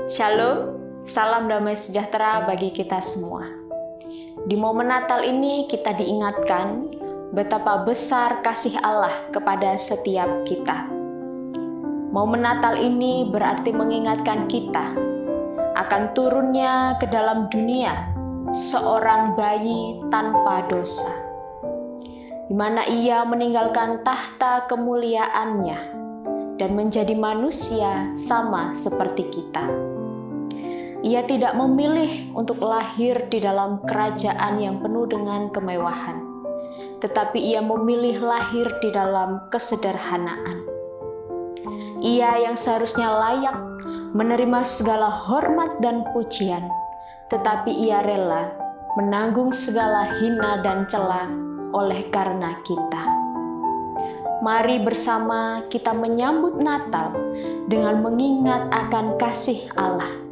Shalom, salam damai sejahtera bagi kita semua. Di momen Natal ini kita diingatkan betapa besar kasih Allah kepada setiap kita. Momen Natal ini berarti mengingatkan kita akan turunnya ke dalam dunia seorang bayi tanpa dosa, di mana ia meninggalkan tahta kemuliaannya dan menjadi manusia sama seperti kita. Ia tidak memilih untuk lahir di dalam kerajaan yang penuh dengan kemewahan, tetapi ia memilih lahir di dalam kesederhanaan. Ia yang seharusnya layak menerima segala hormat dan pujian, tetapi ia rela menanggung segala hina dan cela oleh karena kita. Mari bersama kita menyambut Natal dengan mengingat akan kasih Allah.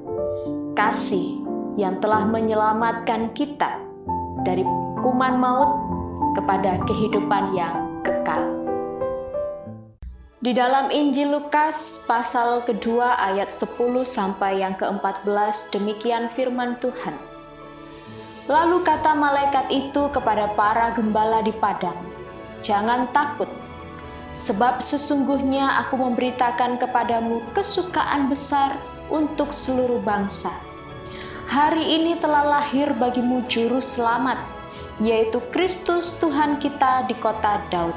Kasih yang telah menyelamatkan kita dari hukuman maut kepada kehidupan yang kekal. Di dalam Injil Lukas pasal kedua ayat 10 sampai yang ke-14 demikian firman Tuhan. Lalu kata malaikat itu kepada para gembala di padang, "Jangan takut, sebab sesungguhnya aku memberitakan kepadamu kesukaan besar untuk seluruh bangsa. Hari ini telah lahir bagimu juru selamat, yaitu Kristus Tuhan kita di kota Daud.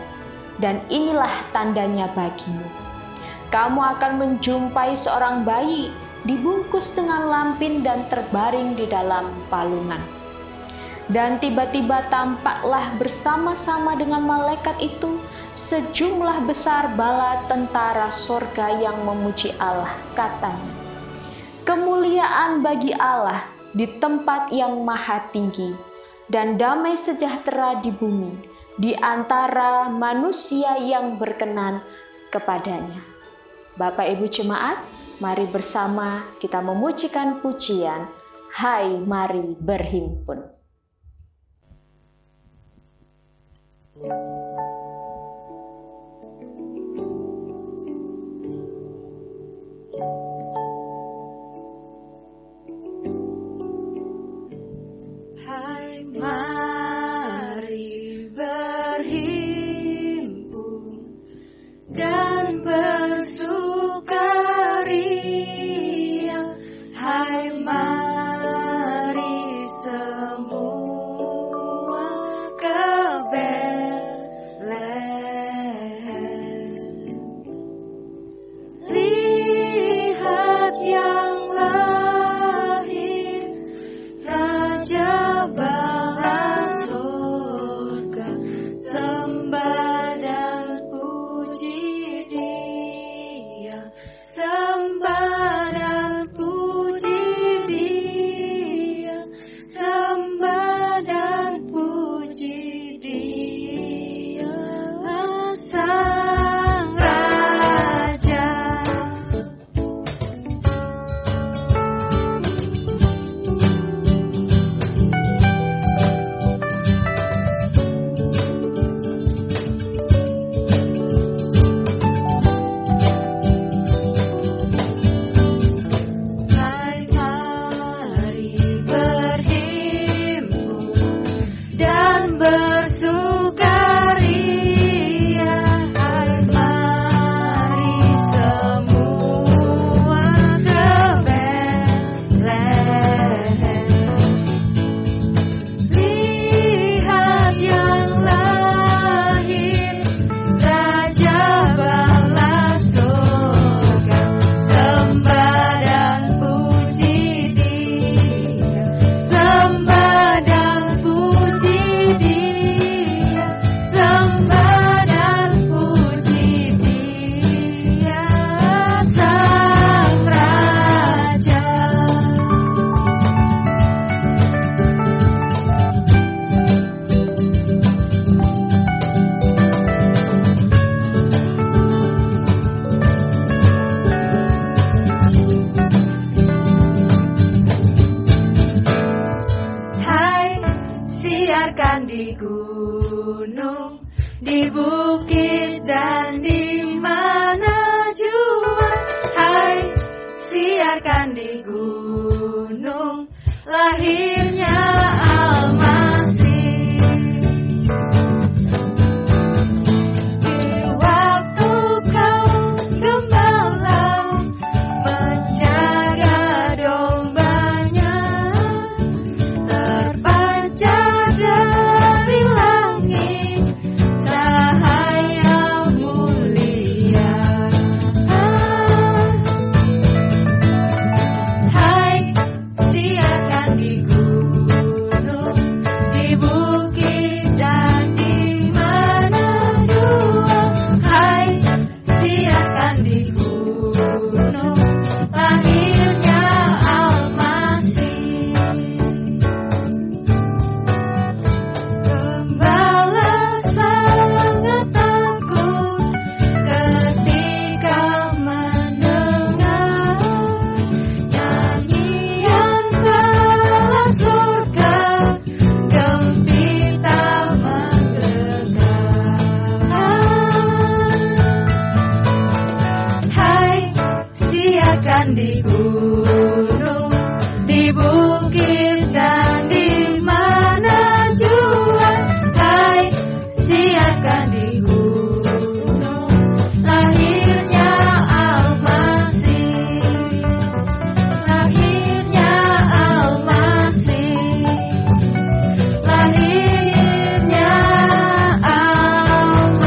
Dan inilah tandanya bagimu. Kamu akan menjumpai seorang bayi dibungkus dengan lampin dan terbaring di dalam palungan." Dan tiba-tiba tampaklah bersama-sama dengan malaikat itu sejumlah besar bala tentara sorga yang memuji Allah, katanya, "Kemuliaan bagi Allah di tempat yang maha tinggi, dan damai sejahtera di bumi, di antara manusia yang berkenan kepadanya." Bapak Ibu Jemaat, mari bersama kita memujikan pujian, "Hai mari berhimpun." di bukit dan di mana jua. Hai, siarkan di gunung lahirnya Al-Masih. Di waktu kau gembala menjaga dombanya, terpancar dari langit cahaya mulia. Hai, siarkan di gunung, di bukit dan di mana jua. Hai, siarkan di gunung lahirnya Al-Masih. Gembala sangat takut ketika mendengar nyanyian bala surga gembira menggelegar. Hai, siarkan di gunung, di bukit dan di mana jua. Hai, siarkan di gunung lahirnya Al-Masih. Lahirnya Al-Masih. Lahirnya Al-Masih.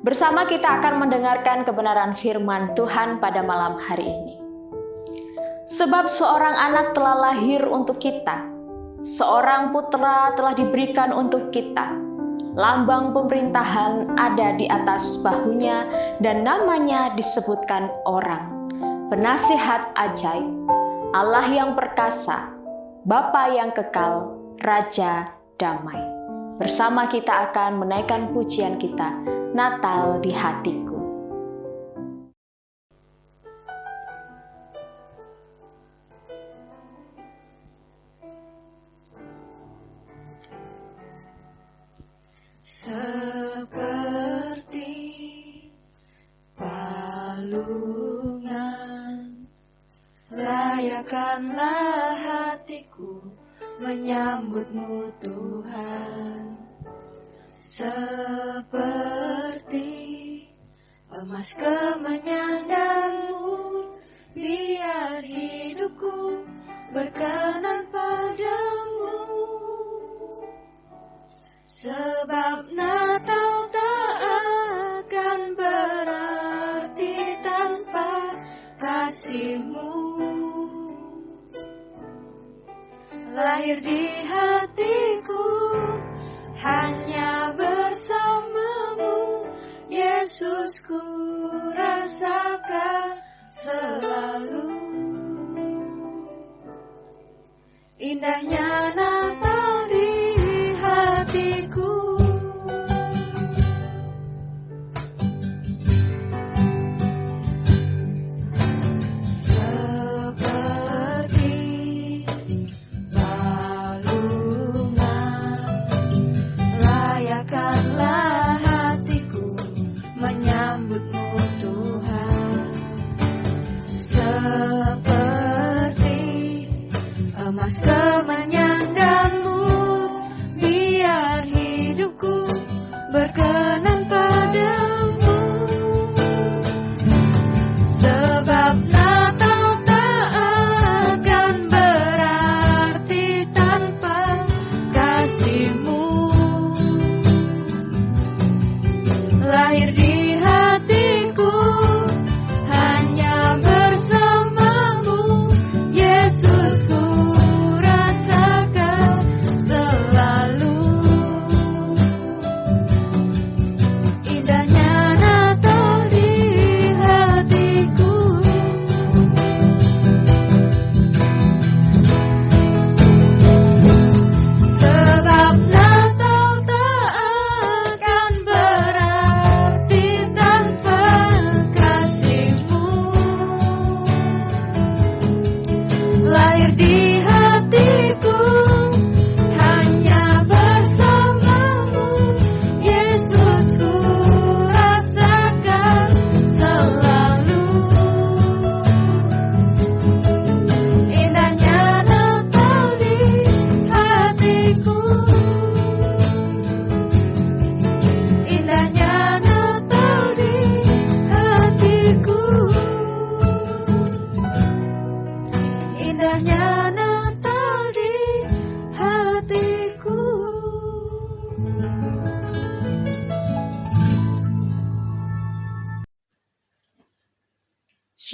Bersama kita akan mendengarkan kebenaran firman Tuhan pada malam hari ini. Sebab seorang anak telah lahir untuk kita, seorang putra telah diberikan untuk kita. Lambang pemerintahan ada di atas bahunya dan namanya disebutkan Orang, Penasihat Ajaib, Allah yang perkasa, Bapa yang kekal, Raja Damai. Bersama kita akan menaikkan pujian kita, Natal di Hatiku. Seperti palungan, layakkanlah hatiku menyambutmu Tuhan. Seperti emas kemenyandarmu, biar hidupku berkenan padamu. Sebab Natal tak akan berarti tanpa kasih-Mu. Lahir di hatiku hanya bersamamu, Yesus, ku rasakan selalu. Indahnya Natal di hatiku. Seperti palungan,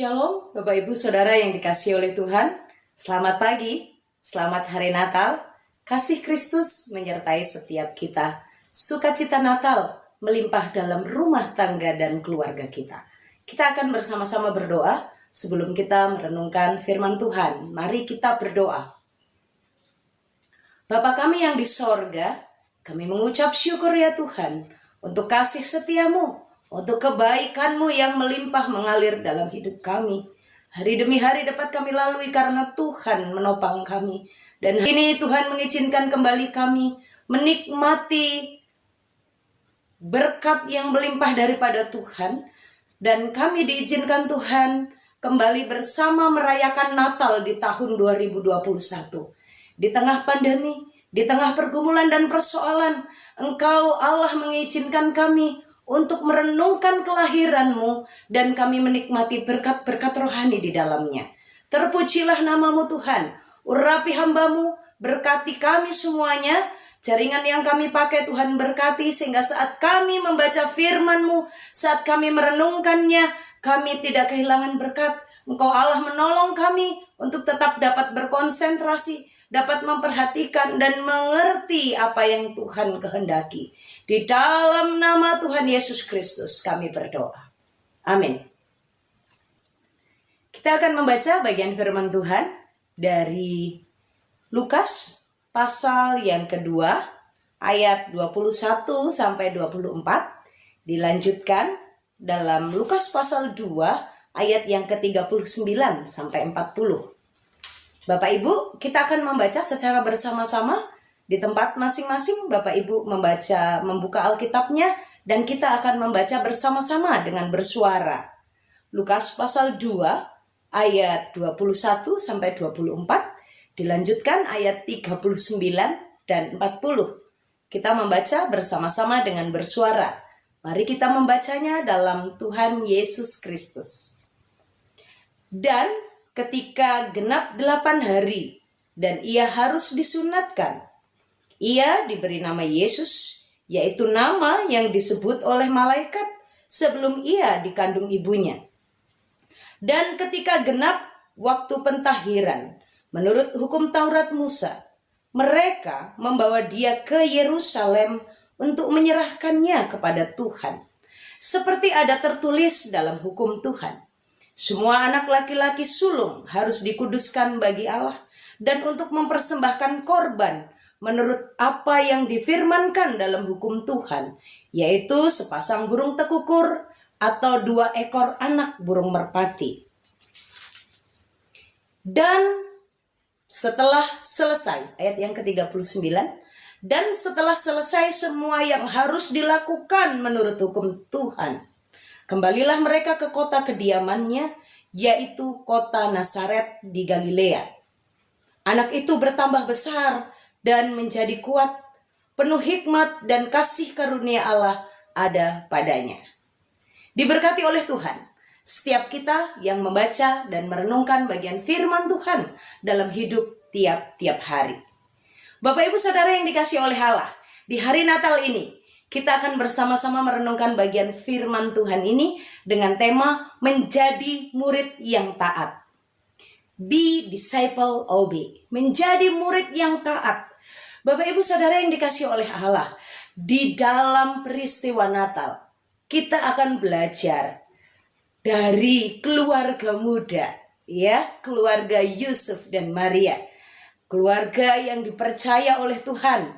Shalom, Bapak Ibu Saudara yang dikasihi oleh Tuhan. Selamat pagi, selamat hari Natal. Kasih Kristus menyertai setiap kita. Sukacita Natal melimpah dalam rumah tangga dan keluarga kita. Kita akan bersama-sama berdoa sebelum kita merenungkan firman Tuhan. Mari kita berdoa. Bapa kami yang di sorga, kami mengucap syukur ya Tuhan untuk kasih setiamu, untuk kebaikan-Mu yang melimpah mengalir dalam hidup kami. Hari demi hari dapat kami lalui karena Tuhan menopang kami. Dan hari ini Tuhan mengizinkan kembali kami menikmati berkat yang melimpah daripada Tuhan. Dan kami diizinkan Tuhan kembali bersama merayakan Natal di tahun 2021. Di tengah pandemi, di tengah pergumulan dan persoalan, Engkau Allah mengizinkan kami untuk merenungkan kelahiran-Mu dan kami menikmati berkat-berkat rohani di dalamnya. Terpujilah nama-Mu Tuhan, urapi hamba-Mu, berkati kami semuanya, jaringan yang kami pakai Tuhan berkati sehingga saat kami membaca firman-Mu, saat kami merenungkannya, kami tidak kehilangan berkat. Engkau Allah menolong kami untuk tetap dapat berkonsentrasi, dapat memperhatikan dan mengerti apa yang Tuhan kehendaki. Di dalam nama Tuhan Yesus Kristus kami berdoa. Amin. Kita akan membaca bagian firman Tuhan dari Lukas pasal yang kedua ayat 21 sampai 24. Dilanjutkan dalam Lukas pasal 2 ayat yang ke-39 sampai 40. Bapak Ibu, kita akan membaca secara bersama-sama. Di tempat masing-masing Bapak Ibu membuka Alkitabnya dan kita akan membaca bersama-sama dengan bersuara. Lukas pasal 2 ayat 21 sampai 24, dilanjutkan ayat 39 dan 40. Kita membaca bersama-sama dengan bersuara. Mari kita membacanya dalam Tuhan Yesus Kristus. Dan ketika genap 8 hari dan ia harus disunatkan, ia diberi nama Yesus, yaitu nama yang disebut oleh malaikat sebelum ia dikandung ibunya. Dan ketika genap waktu pentahiran, menurut hukum Taurat Musa, mereka membawa dia ke Yerusalem untuk menyerahkannya kepada Tuhan. Seperti ada tertulis dalam hukum Tuhan, semua anak laki-laki sulung harus dikuduskan bagi Allah dan untuk mempersembahkan korban menurut apa yang difirmankan dalam hukum Tuhan, yaitu sepasang burung tekukur atau 2 ekor anak burung merpati. Dan setelah selesai, ayat yang ke-39, dan setelah selesai semua yang harus dilakukan menurut hukum Tuhan, kembalilah mereka ke kota kediamannya, yaitu kota Nazaret di Galilea. Anak itu bertambah besar dan menjadi kuat, penuh hikmat dan kasih karunia Allah ada padanya. Diberkati oleh Tuhan, setiap kita yang membaca dan merenungkan bagian firman Tuhan dalam hidup tiap-tiap hari. Bapak Ibu Saudara yang dikasihi oleh Allah, di hari Natal ini, kita akan bersama-sama merenungkan bagian firman Tuhan ini dengan tema menjadi murid yang taat. Be disciple, obey. Menjadi murid yang taat. Bapak Ibu Saudara yang dikasihi oleh Allah, di dalam peristiwa Natal, kita akan belajar dari keluarga muda, ya, keluarga Yusuf dan Maria. Keluarga yang dipercaya oleh Tuhan.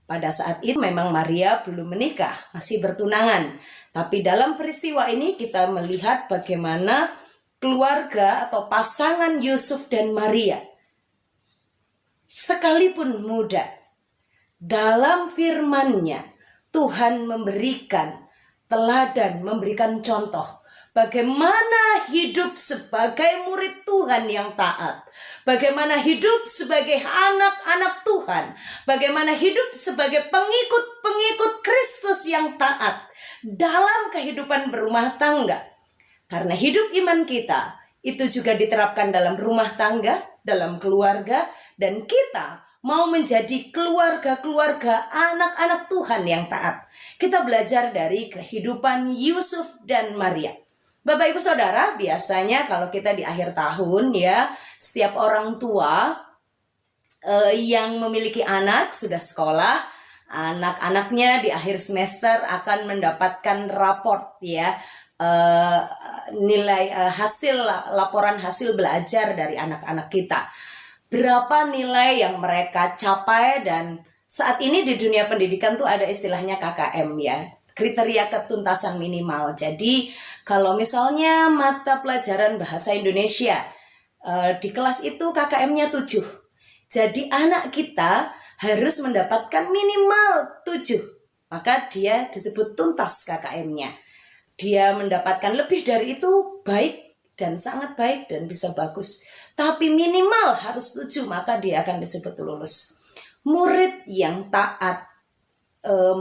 Pada saat itu memang Maria belum menikah, masih bertunangan. Tapi dalam peristiwa ini kita melihat bagaimana keluarga atau pasangan Yusuf dan Maria, sekalipun muda, dalam firman-Nya Tuhan memberikan teladan, memberikan contoh bagaimana hidup sebagai murid Tuhan yang taat, bagaimana hidup sebagai anak-anak Tuhan, bagaimana hidup sebagai pengikut-pengikut Kristus yang taat dalam kehidupan berumah tangga. Karena hidup iman kita itu juga diterapkan dalam rumah tangga, dalam keluarga, dan kita mau menjadi keluarga-keluarga anak-anak Tuhan yang taat. Kita belajar dari kehidupan Yusuf dan Maria. Bapak Ibu Saudara, biasanya kalau kita di akhir tahun ya, setiap orang tua yang memiliki anak sudah sekolah, anak-anaknya di akhir semester akan mendapatkan raport ya, nilai hasil laporan hasil belajar dari anak-anak kita. Berapa nilai yang mereka capai, dan saat ini di dunia pendidikan tuh ada istilahnya KKM ya, kriteria ketuntasan minimal. Jadi kalau misalnya mata pelajaran bahasa Indonesia di kelas itu KKM-nya 7. Jadi anak kita harus mendapatkan minimal 7. Maka dia disebut tuntas KKM-nya. Dia mendapatkan lebih dari itu baik dan sangat baik dan bisa bagus. Tapi minimal harus 7, maka dia akan disebut lulus. Murid yang taat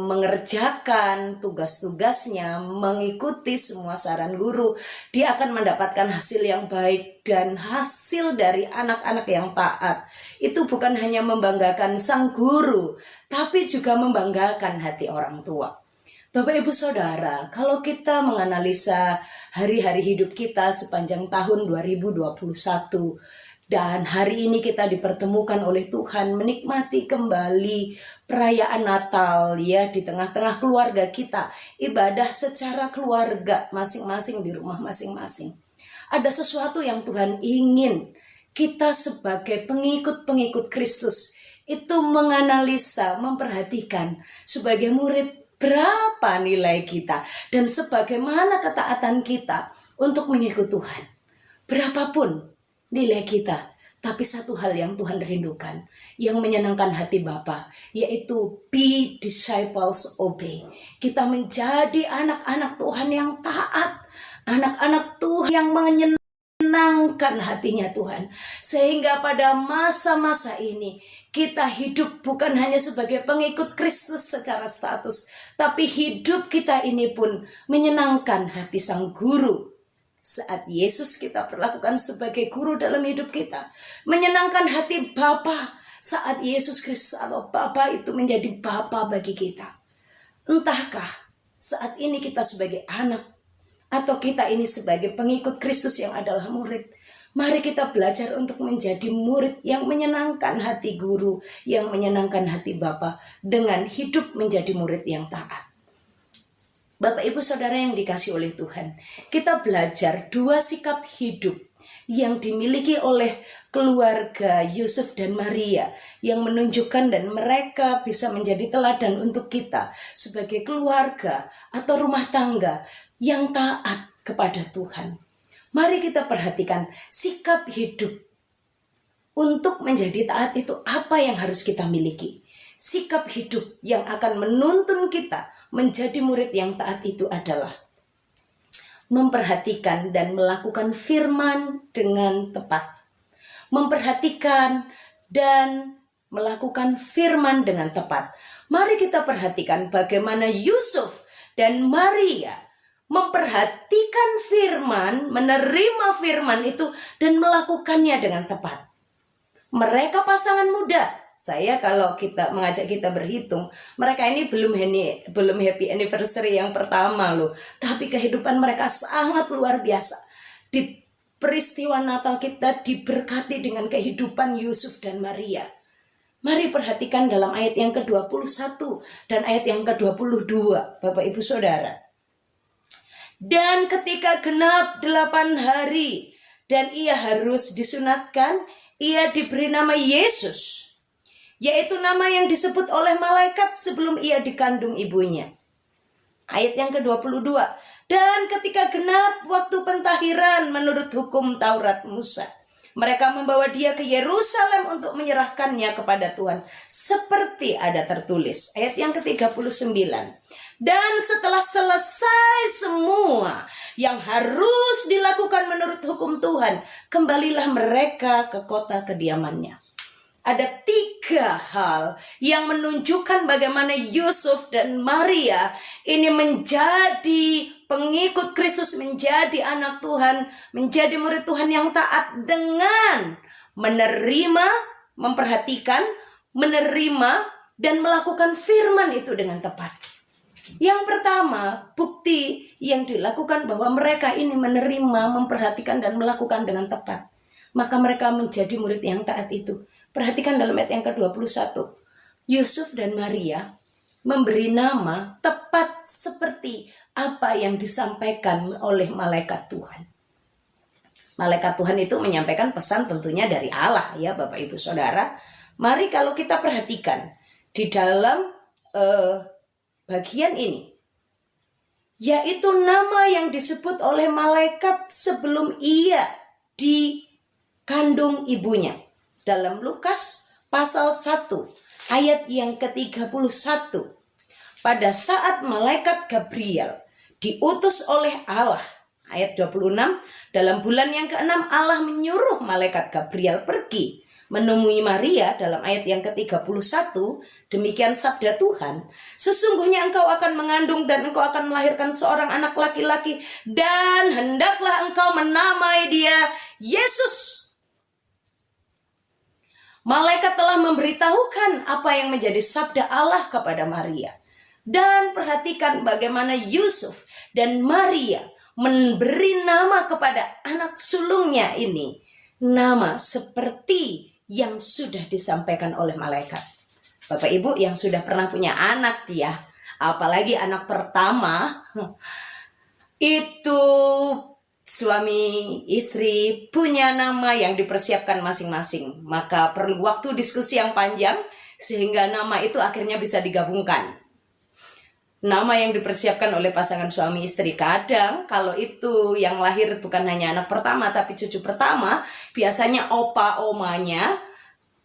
mengerjakan tugas-tugasnya, mengikuti semua saran guru, dia akan mendapatkan hasil yang baik. Dan hasil dari anak-anak yang taat itu bukan hanya membanggakan sang guru, tapi juga membanggakan hati orang tua. Bapak Ibu Saudara, kalau kita menganalisa hari-hari hidup kita sepanjang tahun 2021, dan hari ini kita dipertemukan oleh Tuhan menikmati kembali perayaan Natal ya, di tengah-tengah keluarga kita, ibadah secara keluarga masing-masing di rumah masing-masing. Ada sesuatu yang Tuhan ingin kita sebagai pengikut-pengikut Kristus itu menganalisa, memperhatikan sebagai murid berapa nilai kita dan sebagaimana ketaatan kita untuk mengikut Tuhan. Berapapun nilai kita, tapi satu hal yang Tuhan rindukan, yang menyenangkan hati Bapa, yaitu be disciples, obey. Kita menjadi anak-anak Tuhan yang taat, anak-anak Tuhan yang menyenangkan hatinya Tuhan. Sehingga pada masa-masa ini kita hidup bukan hanya sebagai pengikut Kristus secara status, tapi hidup kita ini pun menyenangkan hati Sang Guru. Saat Yesus kita perlakukan sebagai guru dalam hidup kita, menyenangkan hati Bapa saat Yesus Kristus atau Bapa itu menjadi Bapa bagi kita. Entahkah saat ini kita sebagai anak atau kita ini sebagai pengikut Kristus yang adalah murid, mari kita belajar untuk menjadi murid yang menyenangkan hati guru, yang menyenangkan hati Bapa dengan hidup menjadi murid yang taat. Bapak Ibu Saudara yang dikasihi oleh Tuhan, kita belajar dua sikap hidup yang dimiliki oleh keluarga Yusuf dan Maria yang menunjukkan dan mereka bisa menjadi teladan untuk kita sebagai keluarga atau rumah tangga yang taat kepada Tuhan. Mari kita perhatikan sikap hidup untuk menjadi taat itu apa yang harus kita miliki. Sikap hidup yang akan menuntun kita menjadi murid yang taat itu adalah memperhatikan dan melakukan firman dengan tepat. Memperhatikan dan melakukan firman dengan tepat. Mari kita perhatikan bagaimana Yusuf dan Maria memperhatikan firman, menerima firman itu dan melakukannya dengan tepat. Mereka pasangan muda. Saya kalau kita mengajak kita berhitung, mereka ini belum happy anniversary yang pertama loh. Tapi kehidupan mereka sangat luar biasa. Di peristiwa Natal kita diberkati dengan kehidupan Yusuf dan Maria. Mari perhatikan dalam ayat yang ke-21 dan ayat yang ke-22, Bapak Ibu Saudara. Dan ketika genap 8 hari dan ia harus disunatkan, ia diberi nama Yesus, yaitu nama yang disebut oleh malaikat sebelum ia dikandung ibunya. Ayat yang ke-22. Dan ketika genap waktu pentahiran menurut hukum Taurat Musa, mereka membawa dia ke Yerusalem untuk menyerahkannya kepada Tuhan, seperti ada tertulis. Ayat yang ke-39. Dan setelah selesai semua yang harus dilakukan menurut hukum Tuhan, kembalilah mereka ke kota kediamannya. Ada 3 hal yang menunjukkan bagaimana Yusuf dan Maria ini menjadi pengikut Kristus, menjadi anak Tuhan, menjadi murid Tuhan yang taat dengan menerima, memperhatikan, menerima, dan melakukan firman itu dengan tepat. Yang pertama, bukti yang dilakukan bahwa mereka ini menerima, memperhatikan dan melakukan dengan tepat. Maka mereka menjadi murid yang taat itu. Perhatikan dalam ayat yang ke-21. Yusuf dan Maria memberi nama tepat seperti apa yang disampaikan oleh malaikat Tuhan. Malaikat Tuhan itu menyampaikan pesan tentunya dari Allah ya Bapak Ibu Saudara. Mari kalau kita perhatikan di dalam bagian ini, yaitu nama yang disebut oleh malaikat sebelum ia dikandung ibunya. Dalam Lukas pasal 1 ayat yang ke-31. Pada saat malaikat Gabriel diutus oleh Allah, ayat 26, dalam bulan yang ke-6 Allah menyuruh malaikat Gabriel pergi menemui Maria, dalam ayat yang ke-31, demikian sabda Tuhan, sesungguhnya engkau akan mengandung dan engkau akan melahirkan seorang anak laki-laki dan hendaklah engkau menamai dia Yesus. Malaikat telah memberitahukan apa yang menjadi sabda Allah kepada Maria. Dan perhatikan bagaimana Yusuf dan Maria memberi nama kepada anak sulungnya ini. Nama seperti yang sudah disampaikan oleh malaikat. Bapak Ibu yang sudah pernah punya anak ya, apalagi anak pertama, itu suami istri punya nama yang dipersiapkan masing-masing. Maka perlu waktu diskusi yang panjang sehingga nama itu akhirnya bisa digabungkan. Nama yang dipersiapkan oleh pasangan suami istri, kadang kalau itu yang lahir bukan hanya anak pertama tapi cucu pertama, biasanya opa omanya,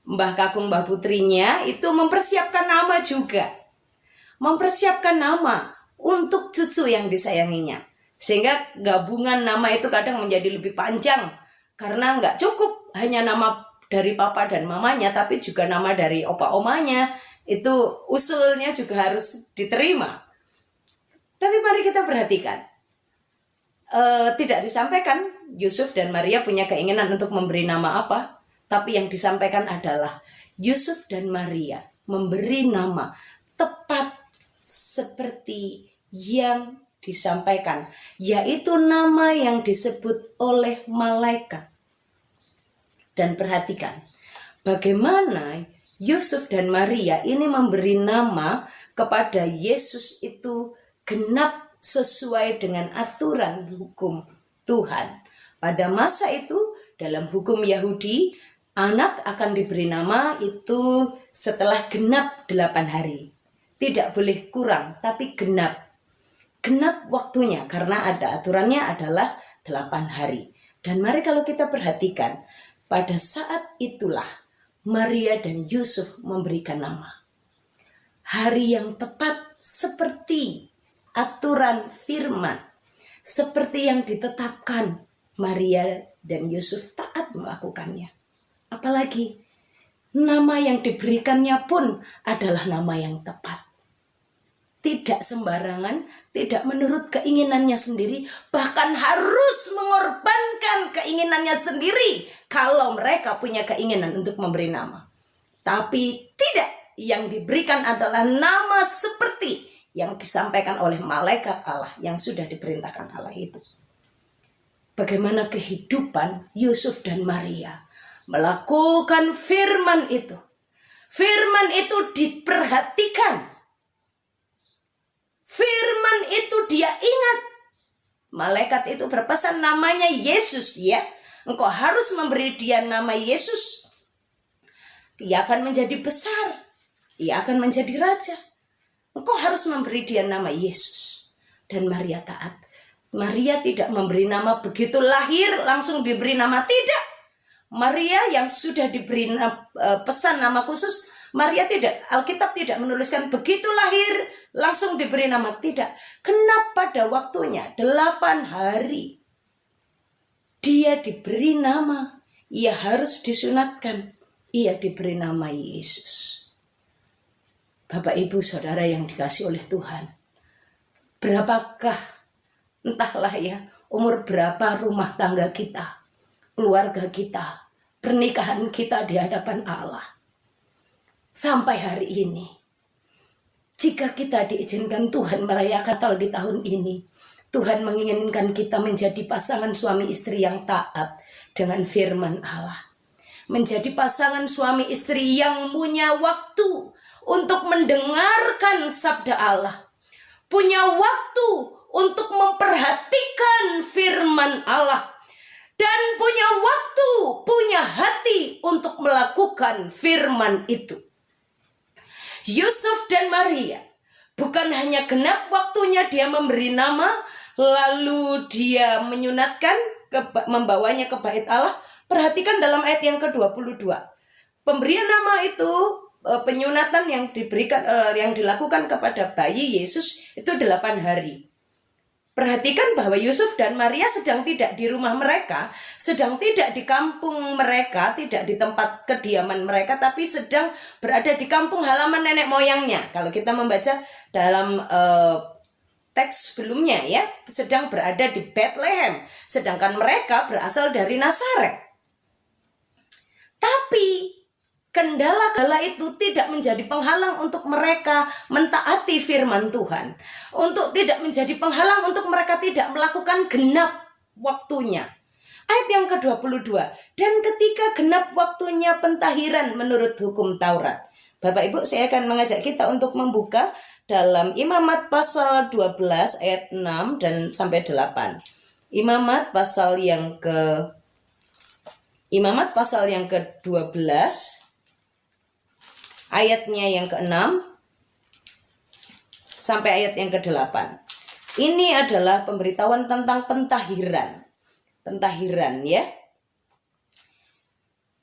mbah kakung mbah putrinya itu mempersiapkan nama juga. Mempersiapkan nama untuk cucu yang disayanginya. Sehingga gabungan nama itu kadang menjadi lebih panjang. Karena nggak cukup hanya nama dari papa dan mamanya, tapi juga nama dari opa omanya. Itu usulnya juga harus diterima. Tapi mari kita perhatikan. Tidak disampaikan Yusuf dan Maria punya keinginan untuk memberi nama apa. Tapi yang disampaikan adalah Yusuf dan Maria memberi nama tepat seperti yang disampaikan, yaitu nama yang disebut oleh malaikat. Dan perhatikan bagaimana Yusuf dan Maria ini memberi nama kepada Yesus itu genap sesuai dengan aturan hukum Tuhan. Pada masa itu dalam hukum Yahudi, anak akan diberi nama itu setelah genap 8 hari. Tidak boleh kurang, tapi genap waktunya, karena ada aturannya adalah 8 hari. Dan mari kalau kita perhatikan, pada saat itulah Maria dan Yusuf memberikan nama. Hari yang tepat seperti aturan firman, seperti yang ditetapkan, Maria dan Yusuf taat melakukannya. Apalagi nama yang diberikannya pun adalah nama yang tepat. Tidak sembarangan, tidak menurut keinginannya sendiri, bahkan harus mengorbankan keinginannya sendiri kalau mereka punya keinginan untuk memberi nama. Tapi tidak, yang diberikan adalah nama seperti yang disampaikan oleh malaikat Allah yang sudah diperintahkan Allah itu. Bagaimana kehidupan Yusuf dan Maria melakukan firman itu. Firman itu diperhatikan. Firman itu dia ingat. Malaikat itu berpesan namanya Yesus ya. Engkau harus memberi dia nama Yesus. Ia akan menjadi besar. Ia akan menjadi raja. Engkau harus memberi dia nama Yesus. Dan Maria taat. Maria tidak memberi nama begitu lahir langsung diberi nama. Tidak. Maria yang sudah diberi pesan nama khusus, Maria tidak, Alkitab tidak menuliskan begitu lahir langsung diberi nama, tidak. Genap pada waktunya 8 hari. Dia diberi nama, ia harus disunatkan, ia diberi nama Yesus. Bapak Ibu Saudara yang dikasihi oleh Tuhan, berapakah entahlah ya umur berapa rumah tangga kita, keluarga kita, pernikahan kita di hadapan Allah. Sampai hari ini, Jika kita diizinkan Tuhan merayakan Natal di tahun ini, Tuhan menginginkan kita menjadi pasangan suami istri yang taat dengan firman Allah. Menjadi pasangan suami istri yang punya waktu untuk mendengarkan sabda Allah. Punya waktu untuk memperhatikan firman Allah. Dan punya waktu, punya hati untuk melakukan firman itu. Yusuf dan Maria bukan hanya genap waktunya dia memberi nama, lalu dia menyunatkan, membawanya ke bait Allah. Perhatikan dalam ayat yang ke-22. Pemberian nama itu, penyunatan yang diberikan, yang dilakukan kepada bayi Yesus itu 8 hari. Perhatikan bahwa Yusuf dan Maria sedang tidak di rumah mereka, sedang tidak di kampung mereka, tidak di tempat kediaman mereka, tapi sedang berada di kampung halaman nenek moyangnya. Kalau kita membaca dalam teks sebelumnya ya, sedang berada di Bethlehem, sedangkan mereka berasal dari Nazaret. Tapi kendala itu tidak menjadi penghalang untuk mereka mentaati firman Tuhan. Untuk tidak menjadi penghalang untuk mereka tidak melakukan genap waktunya. Ayat yang ke-22. Dan ketika genap waktunya pentahiran menurut hukum Taurat. Bapak Ibu, saya akan mengajak kita untuk membuka dalam Imamat pasal 12 ayat 6 dan sampai 8. Imamat pasal yang ke-12 ayatnya yang ke-6 sampai ayat yang ke-8. Ini adalah pemberitahuan tentang pentahiran. Pentahiran ya.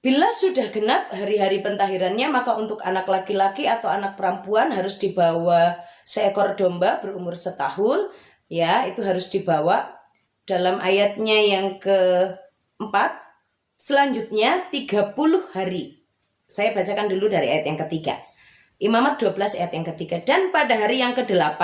Bila sudah genap hari-hari pentahirannya, maka untuk anak laki-laki atau anak perempuan harus dibawa seekor domba berumur setahun. Ya, itu harus dibawa. Dalam ayatnya yang ke-4, selanjutnya 30 hari. Saya bacakan dulu dari ayat yang ketiga. Imamat 12 ayat yang ketiga. Dan pada hari yang ke-8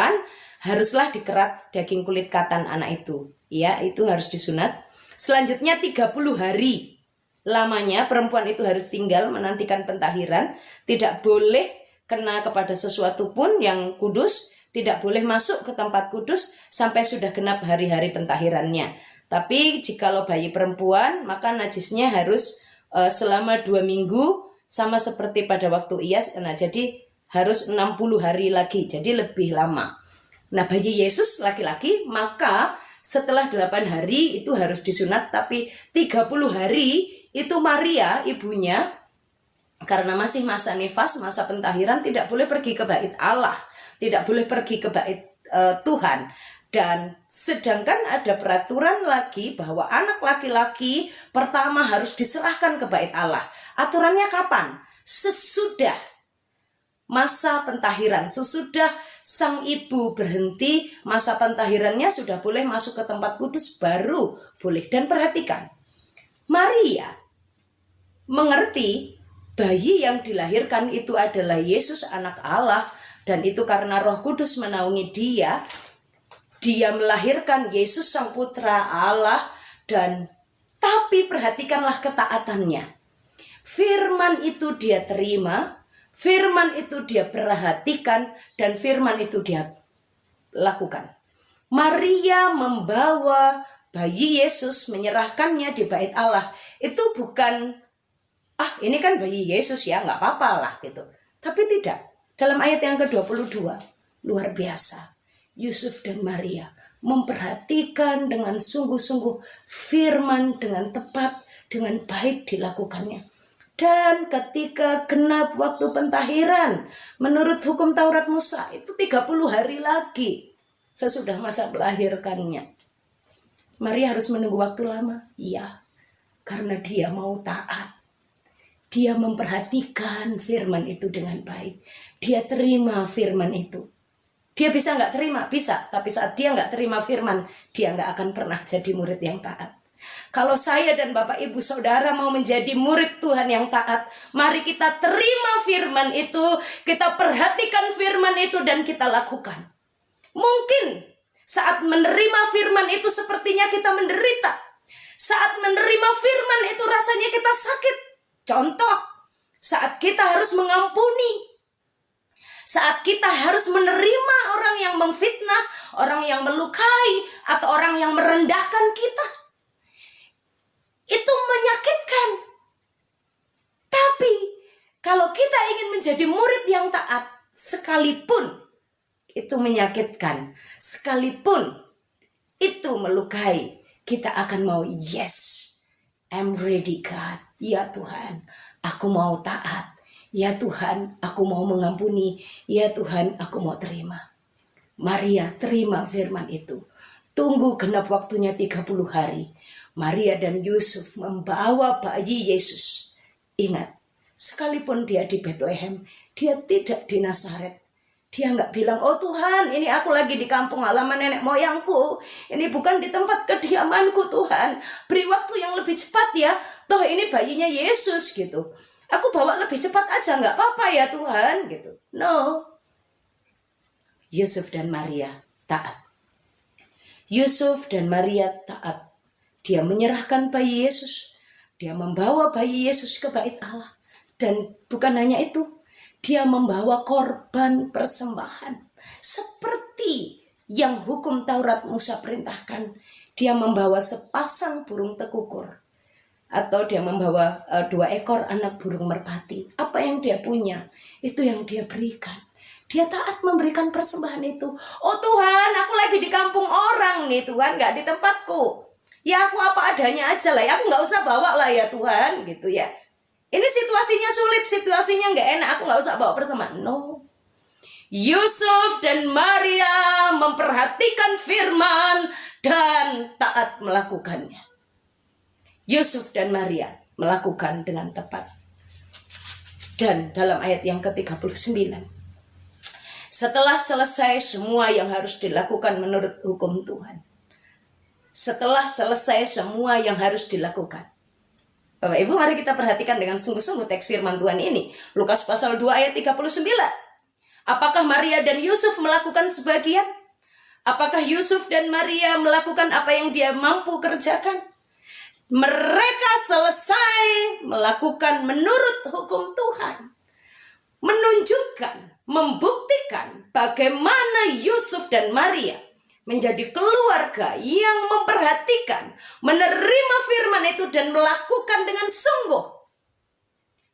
haruslah dikerat daging kulit katan anak itu. Ya, itu harus disunat. Selanjutnya 30 hari lamanya perempuan itu harus tinggal menantikan pentahiran. Tidak boleh kena kepada sesuatu pun yang kudus. Tidak boleh masuk ke tempat kudus sampai sudah genap hari-hari pentahirannya. Tapi jikalau bayi perempuan, maka najisnya harus selama 2 minggu. Sama seperti pada waktu Iyas, nah jadi harus 60 hari lagi, jadi lebih lama. Nah bagi Yesus laki-laki, maka setelah 8 hari itu harus disunat, tapi 30 hari itu Maria ibunya, karena masih masa nifas, masa pentahiran, tidak boleh pergi ke bait Allah, tidak boleh pergi ke bait Tuhan. Dan sedangkan ada peraturan lagi bahwa anak laki-laki pertama harus diserahkan ke bait Allah. Aturannya kapan? Sesudah masa pentahiran. Sesudah sang ibu berhenti masa pentahirannya sudah boleh masuk ke tempat kudus, baru boleh. Dan perhatikan, Maria mengerti bayi yang dilahirkan itu adalah Yesus anak Allah. Dan itu karena Roh Kudus menaungi dia. Dia melahirkan Yesus sang putra Allah. Dan tapi perhatikanlah ketaatannya. Firman itu dia terima, firman itu dia perhatikan, dan firman itu dia lakukan. Maria membawa bayi Yesus, menyerahkannya di bait Allah. Itu bukan, ini kan bayi Yesus ya, gak apa-apa lah gitu. Tapi tidak. Dalam ayat yang ke-22, luar biasa. Yusuf dan Maria memperhatikan dengan sungguh-sungguh firman, dengan tepat, dengan baik dilakukannya. Dan ketika genap waktu pentahiran, menurut hukum Taurat Musa, itu 30 hari lagi sesudah masa melahirkannya. Maria harus menunggu waktu lama? Iya, karena dia mau taat. Dia memperhatikan firman itu dengan baik. Dia terima firman itu. Dia bisa nggak terima? Bisa. Tapi saat dia nggak terima firman, dia nggak akan pernah jadi murid yang taat. Kalau saya dan Bapak Ibu Saudara mau menjadi murid Tuhan yang taat, mari kita terima firman itu, kita perhatikan firman itu dan kita lakukan. Mungkin saat menerima firman itu sepertinya kita menderita. Saat menerima firman itu rasanya kita sakit. Contoh, saat kita harus mengampuni. Saat kita harus menerima orang yang memfitnah, orang yang melukai, atau orang yang merendahkan kita. Itu menyakitkan. Tapi kalau kita ingin menjadi murid yang taat, sekalipun itu menyakitkan, sekalipun itu melukai, kita akan mau, yes, I'm ready God. Ya Tuhan, aku mau taat. Ya Tuhan, aku mau mengampuni. Ya Tuhan, aku mau terima. Maria terima firman itu. Tunggu genap waktunya 30 hari. Maria dan Yusuf membawa bayi Yesus. Ingat, sekalipun dia di Bethlehem, dia tidak di Nazaret. Dia nggak bilang, oh Tuhan, ini aku lagi di kampung halaman nenek moyangku. Ini bukan di tempat kediamanku Tuhan. Beri waktu yang lebih cepat ya. Toh ini bayinya Yesus gitu. Aku bawa lebih cepat aja, nggak apa-apa ya Tuhan gitu. No. Yusuf dan Maria taat. Yusuf dan Maria taat. Dia menyerahkan bayi Yesus. Dia membawa bayi Yesus ke bait Allah. Dan bukan hanya itu. Dia membawa korban persembahan. Seperti yang hukum Taurat Musa perintahkan. Dia membawa sepasang burung tekukur. Atau dia membawa 2 ekor anak burung merpati. Apa yang dia punya, itu yang dia berikan. Dia taat memberikan persembahan itu. Oh Tuhan, aku lagi di kampung orang nih Tuhan, gak di tempatku. Ya aku apa adanya aja lah ya, aku gak usah bawa lah ya Tuhan gitu ya. Ini situasinya sulit, situasinya gak enak, aku gak usah bawa persembahan. No. Yusuf dan Maria memperhatikan firman dan taat melakukannya. Yusuf dan Maria melakukan dengan tepat. Dan dalam ayat yang ke-39, setelah selesai semua yang harus dilakukan menurut hukum Tuhan. Setelah selesai semua yang harus dilakukan. Bapak Ibu, mari kita perhatikan dengan sungguh-sungguh teks firman Tuhan ini. Lukas pasal 2 ayat 39. Apakah Maria dan Yusuf melakukan sebagian? Apakah Yusuf dan Maria melakukan apa yang dia mampu kerjakan? Mereka selesai melakukan menurut hukum Tuhan. Menunjukkan, membuktikan bagaimana Yusuf dan Maria menjadi keluarga yang memperhatikan, menerima firman itu dan melakukan dengan sungguh.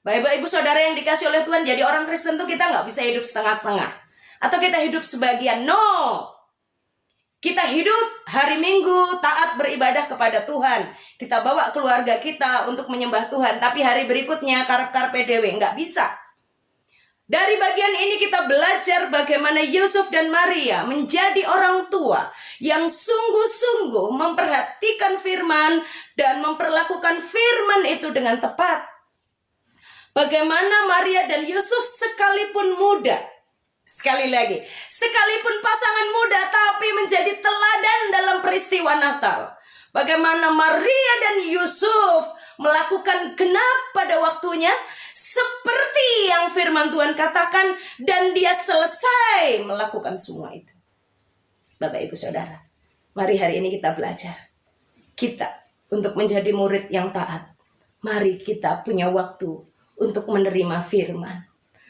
Bapak Ibu Saudara yang dikasih oleh Tuhan, jadi orang Kristen itu kita nggak bisa hidup setengah-setengah. Atau kita hidup sebagian. No. Kita hidup hari Minggu taat beribadah kepada Tuhan. Kita bawa keluarga kita untuk menyembah Tuhan. Tapi hari berikutnya karep-karep dewe. Nggak bisa. Dari bagian ini kita belajar bagaimana Yusuf dan Maria menjadi orang tua yang sungguh-sungguh memperhatikan firman dan memperlakukan firman itu dengan tepat. Bagaimana Maria dan Yusuf sekalipun muda, sekali lagi, sekalipun pasangan muda tapi menjadi teladan dalam peristiwa Natal. Bagaimana Maria dan Yusuf melakukan genap pada waktunya seperti yang firman Tuhan katakan, dan dia selesai melakukan semua itu. Bapak Ibu Saudara, mari hari ini kita belajar. Kita untuk menjadi murid yang taat, mari kita punya waktu untuk menerima firman.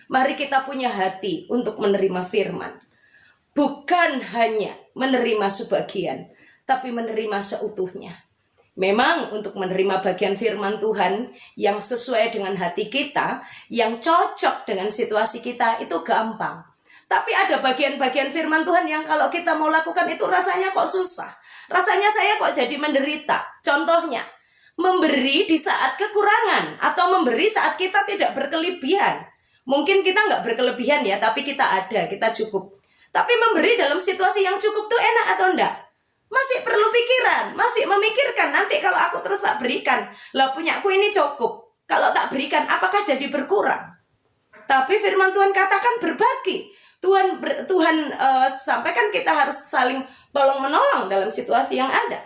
Mari kita punya hati untuk menerima firman. Bukan hanya menerima sebagian, tapi menerima seutuhnya. Memang untuk menerima bagian firman Tuhan yang sesuai dengan hati kita, yang cocok dengan situasi kita, itu gampang. Tapi ada bagian-bagian firman Tuhan yang kalau kita mau lakukan itu rasanya kok susah. Rasanya saya kok jadi menderita. Contohnya, memberi di saat kekurangan atau memberi saat kita tidak berkelebihan. Mungkin kita nggak berkelebihan ya, tapi kita ada, kita cukup. Tapi memberi dalam situasi yang cukup tuh enak atau enggak? Masih perlu pikiran, masih memikirkan nanti kalau aku terus tak berikan. Lah punyaku ini cukup. Kalau tak berikan apakah jadi berkurang? Tapi firman Tuhan katakan berbagi. Tuhan sampaikan kita harus saling tolong menolong dalam situasi yang ada.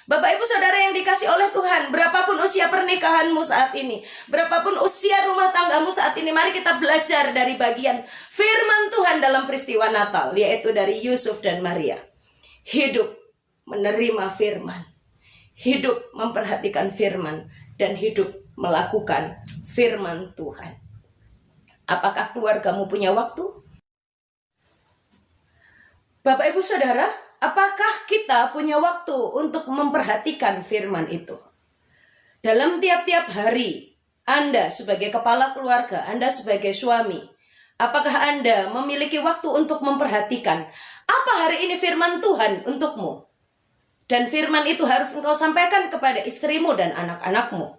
Bapak Ibu Saudara yang dikasih oleh Tuhan, berapapun usia pernikahanmu saat ini, berapapun usia rumah tanggamu saat ini, mari kita belajar dari bagian firman Tuhan dalam peristiwa Natal, yaitu dari Yusuf dan Maria. Hidup menerima firman, hidup memperhatikan firman, dan hidup melakukan firman Tuhan. Apakah keluargamu punya waktu? Bapak Ibu Saudara, apakah kita punya waktu untuk memperhatikan firman itu? Dalam tiap-tiap hari, Anda sebagai kepala keluarga, Anda sebagai suami, apakah Anda memiliki waktu untuk memperhatikan apa hari ini firman Tuhan untukmu? Dan firman itu harus engkau sampaikan kepada istrimu dan anak-anakmu.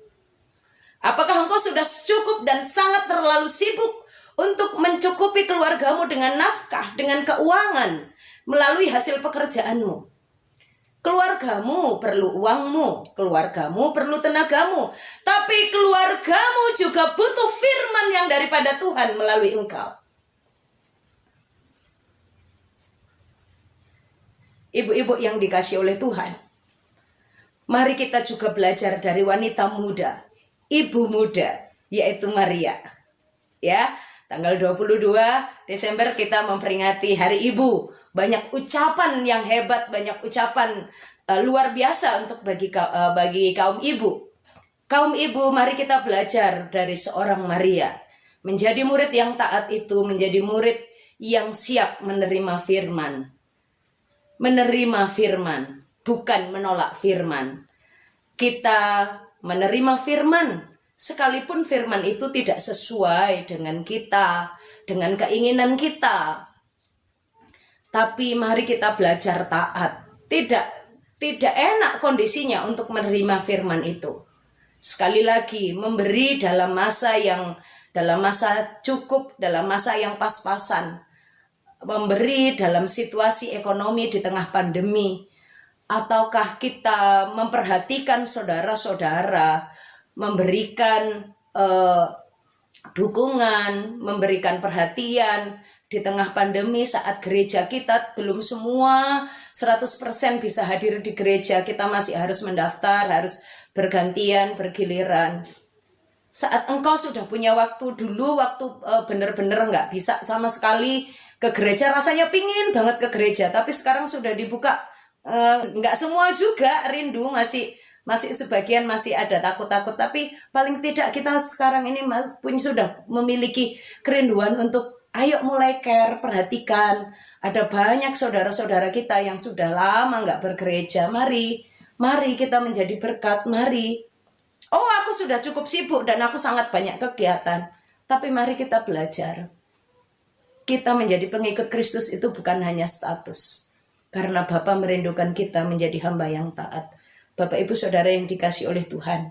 Apakah engkau sudah cukup dan sangat terlalu sibuk untuk mencukupi keluargamu dengan nafkah, dengan keuangan, melalui hasil pekerjaanmu? Keluargamu perlu uangmu, keluargamu perlu tenagamu, tapi keluargamu juga butuh firman yang daripada Tuhan melalui engkau. Ibu-ibu yang dikasihi oleh Tuhan, mari kita juga belajar dari wanita muda, ibu muda, yaitu Maria. Ya, tanggal 22 Desember kita memperingati Hari Ibu. Banyak ucapan yang hebat, banyak ucapan luar biasa untuk bagi kaum ibu. Kaum ibu, mari kita belajar dari seorang Maria. Menjadi murid yang taat itu menjadi murid yang siap menerima firman. Menerima firman, bukan menolak firman. Kita menerima firman, sekalipun firman itu tidak sesuai dengan kita, dengan keinginan kita. Tapi mari kita belajar taat. Tidak enak kondisinya untuk menerima firman itu. Sekali lagi, memberi dalam masa cukup, dalam masa yang pas-pasan. Memberi dalam situasi ekonomi di tengah pandemi, ataukah kita memperhatikan saudara-saudara, memberikan dukungan, memberikan perhatian di tengah pandemi saat gereja kita belum semua 100% bisa hadir di gereja, kita masih harus mendaftar, harus bergantian, bergiliran. Saat engkau sudah punya waktu dulu, waktu benar-benar nggak bisa sama sekali ke gereja, rasanya pingin banget ke gereja, tapi sekarang sudah dibuka, nggak semua juga rindu, masih sebagian masih ada takut-takut, tapi paling tidak kita sekarang ini sudah memiliki kerinduan untuk ayo mulai care, perhatikan. Ada banyak saudara-saudara kita yang sudah lama nggak bergereja, mari kita menjadi berkat, mari. Oh, aku sudah cukup sibuk dan aku sangat banyak kegiatan, tapi mari kita belajar. Kita menjadi pengikut Kristus itu bukan hanya status. Karena Bapa merindukan kita menjadi hamba yang taat. Bapak Ibu Saudara yang dikasihi oleh Tuhan,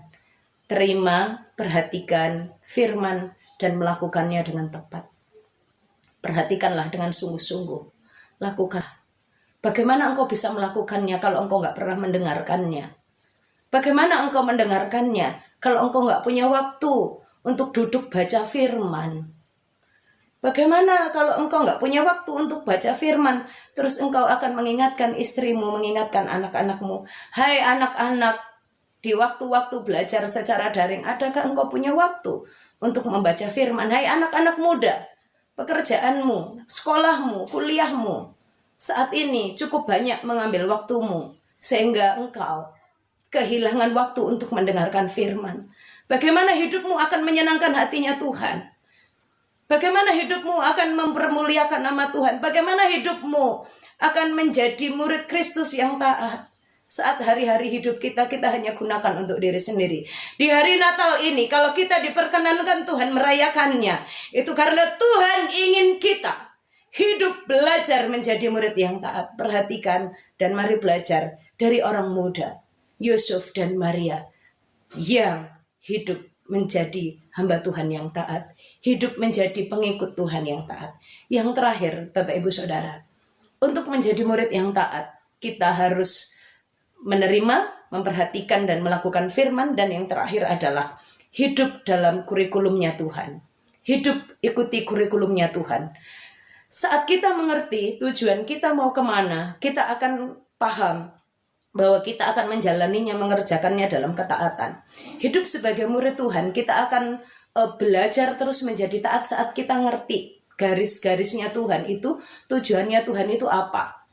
terima, perhatikan firman dan melakukannya dengan tepat. Perhatikanlah dengan sungguh-sungguh. Lakukan. Bagaimana engkau bisa melakukannya kalau engkau nggak pernah mendengarkannya? Bagaimana engkau mendengarkannya kalau engkau nggak punya waktu untuk duduk baca firman? Bagaimana kalau engkau nggak punya waktu untuk baca firman, terus engkau akan mengingatkan istrimu, mengingatkan anak-anakmu, hai anak-anak, di waktu-waktu belajar secara daring, adakah engkau punya waktu untuk membaca firman? Hai anak-anak muda, pekerjaanmu, sekolahmu, kuliahmu, saat ini cukup banyak mengambil waktumu, sehingga engkau kehilangan waktu untuk mendengarkan firman. Bagaimana hidupmu akan menyenangkan hatinya Tuhan? Bagaimana hidupmu akan mempermuliakan nama Tuhan? Bagaimana hidupmu akan menjadi murid Kristus yang taat? Saat hari-hari hidup kita hanya gunakan untuk diri sendiri. Di hari Natal ini, kalau kita diperkenankan Tuhan merayakannya, itu karena Tuhan ingin kita hidup belajar menjadi murid yang taat. Perhatikan dan mari belajar dari orang muda, Yusuf dan Maria, yang hidup menjadi hamba Tuhan yang taat, hidup menjadi pengikut Tuhan yang taat. Yang terakhir, Bapak Ibu Saudara, untuk menjadi murid yang taat, kita harus menerima, memperhatikan dan melakukan firman, dan yang terakhir adalah hidup dalam kurikulumnya Tuhan. Hidup ikuti kurikulumnya Tuhan. Saat kita mengerti tujuan kita mau kemana, kita akan paham bahwa kita akan menjalaninya, mengerjakannya dalam ketaatan. Hidup sebagai murid Tuhan, kita akan belajar terus menjadi taat saat kita ngerti garis-garisnya Tuhan itu, tujuannya Tuhan itu apa.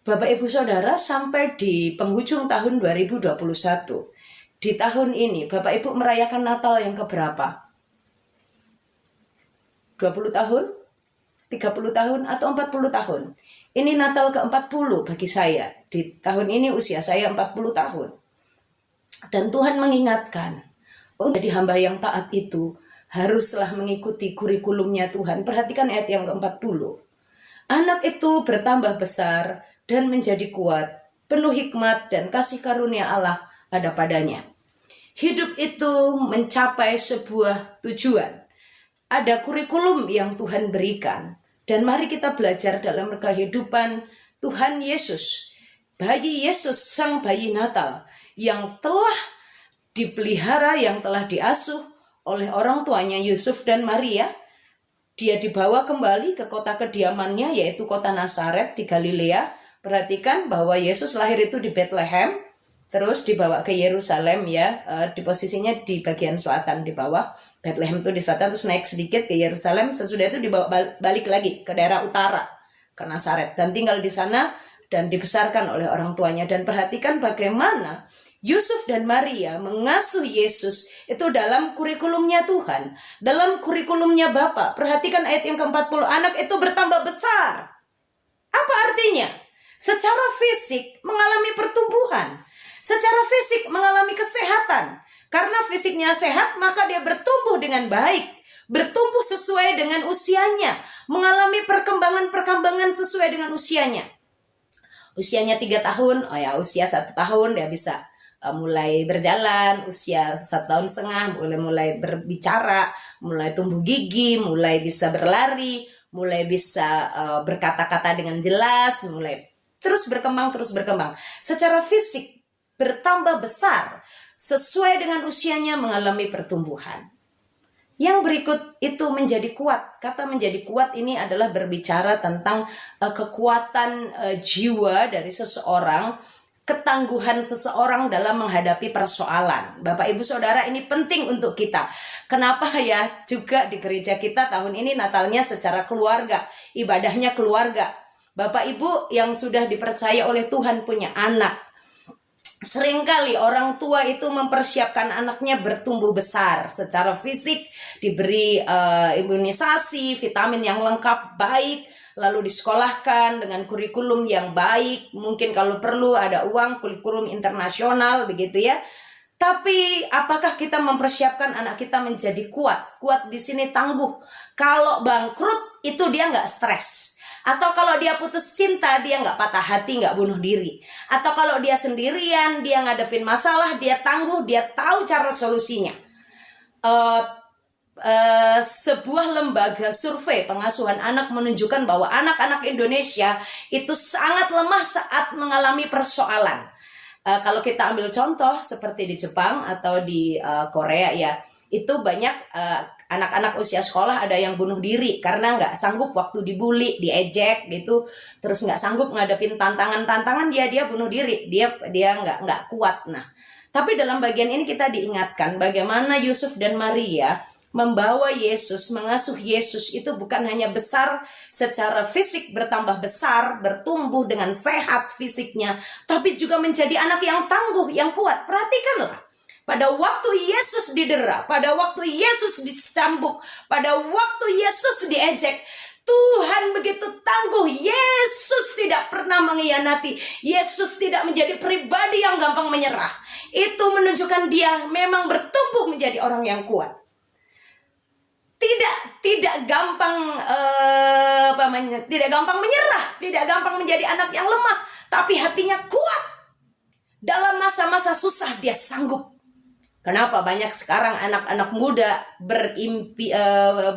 Bapak Ibu Saudara, sampai di penghujung tahun 2021, di tahun ini Bapak Ibu merayakan Natal yang keberapa? 20 tahun, 30 tahun, atau 40 tahun. Ini Natal ke-40 bagi saya. Di tahun ini usia saya 40 tahun. Dan Tuhan mengingatkan, jadi hamba yang taat itu haruslah mengikuti kurikulumnya Tuhan. Perhatikan ayat yang ke-40. Anak itu bertambah besar dan menjadi kuat, penuh hikmat dan kasih karunia Allah ada padanya. Hidup itu mencapai sebuah tujuan. Ada kurikulum yang Tuhan berikan. Dan mari kita belajar dalam kehidupan Tuhan Yesus. Bayi Yesus, sang bayi Natal, yang telah dipelihara, yang telah diasuh oleh orang tuanya Yusuf dan Maria. Dia dibawa kembali ke kota kediamannya, yaitu kota Nazaret di Galilea. Perhatikan bahwa Yesus lahir itu di Bethlehem, terus dibawa ke Yerusalem ya, di posisinya di bagian selatan di bawah. Bethlehem itu di selatan, terus naik sedikit ke Yerusalem. Sesudah itu dibawa balik lagi ke daerah utara, ke Nazaret, dan tinggal di sana dan dibesarkan oleh orang tuanya. Dan perhatikan bagaimana Yusuf dan Maria mengasuh Yesus itu dalam kurikulumnya Tuhan, dalam kurikulumnya Bapa. Perhatikan ayat yang ke-40, anak itu bertambah besar. Apa artinya? Secara fisik mengalami pertumbuhan, secara fisik mengalami kesehatan. Karena fisiknya sehat, maka dia bertumbuh dengan baik, bertumbuh sesuai dengan usianya, mengalami perkembangan-perkembangan sesuai dengan usianya. Usianya 3 tahun, usia 1 tahun dia bisa mulai berjalan, usia 1,5 tahun mulai berbicara, mulai tumbuh gigi, mulai bisa berlari, mulai bisa berkata-kata dengan jelas, mulai terus berkembang. Secara fisik bertambah besar, sesuai dengan usianya mengalami pertumbuhan. Yang berikut itu menjadi kuat. Kata menjadi kuat ini adalah berbicara tentang kekuatan jiwa dari seseorang, ketangguhan seseorang dalam menghadapi persoalan. Bapak Ibu Saudara, ini penting untuk kita. Kenapa ya juga di gereja kita tahun ini Natalnya secara keluarga, ibadahnya keluarga. Bapak Ibu yang sudah dipercaya oleh Tuhan punya anak, seringkali orang tua itu mempersiapkan anaknya bertumbuh besar secara fisik, diberi imunisasi, vitamin yang lengkap, baik, lalu disekolahkan dengan kurikulum yang baik, mungkin kalau perlu ada uang, kurikulum internasional begitu ya. Tapi apakah kita mempersiapkan anak kita menjadi kuat? Kuat di sini tangguh. Kalau bangkrut itu dia nggak stres. Atau kalau dia putus cinta, dia nggak patah hati, nggak bunuh diri. Atau kalau dia sendirian, dia ngadepin masalah, dia tangguh, dia tahu cara solusinya. Sebuah lembaga survei pengasuhan anak menunjukkan bahwa anak-anak Indonesia itu sangat lemah saat mengalami persoalan. Kalau kita ambil contoh seperti di Jepang atau di Korea ya, itu banyak anak-anak usia sekolah ada yang bunuh diri karena nggak sanggup waktu dibully, diejek gitu, terus nggak sanggup ngadepin tantangan dia bunuh diri, dia nggak kuat. Nah, tapi dalam bagian ini kita diingatkan bagaimana Yusuf dan Maria membawa Yesus, mengasuh Yesus itu bukan hanya besar secara fisik, bertambah besar, bertumbuh dengan sehat fisiknya, tapi juga menjadi anak yang tangguh, yang kuat. Perhatikanlah. Pada waktu Yesus didera, pada waktu Yesus dicambuk, pada waktu Yesus diejek, Tuhan begitu tangguh. Yesus tidak pernah mengkhianati. Yesus tidak menjadi pribadi yang gampang menyerah. Itu menunjukkan dia memang bertumbuh menjadi orang yang kuat. Tidak gampang menyerah, tidak gampang menjadi anak yang lemah, tapi hatinya kuat. Dalam masa-masa susah dia sanggup. Kenapa banyak sekarang anak-anak muda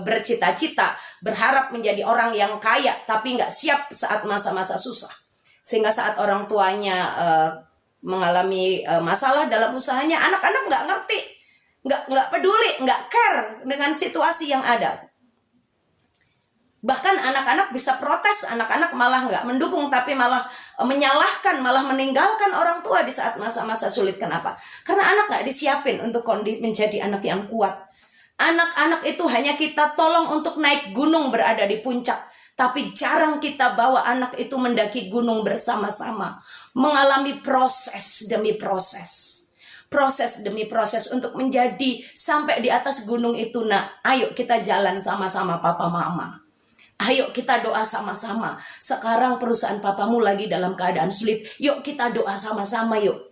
bercita-cita, berharap menjadi orang yang kaya, tapi nggak siap saat masa-masa susah. Sehingga saat orang tuanya mengalami masalah dalam usahanya, anak-anak nggak ngerti, nggak peduli, nggak care dengan situasi yang ada. Bahkan anak-anak bisa protes, anak-anak malah nggak mendukung, tapi malah menyalahkan, malah meninggalkan orang tua di saat masa-masa sulit. Kenapa? Karena anak nggak disiapin untuk menjadi anak yang kuat. Anak-anak itu hanya kita tolong untuk naik gunung berada di puncak, tapi jarang kita bawa anak itu mendaki gunung bersama-sama, mengalami proses demi proses. proses demi proses untuk menjadi sampai di atas gunung itu. Nak, ayo kita jalan sama-sama papa mama. Ayo kita doa sama-sama. Sekarang perusahaan papamu lagi dalam keadaan sulit. Yuk kita doa sama-sama yuk.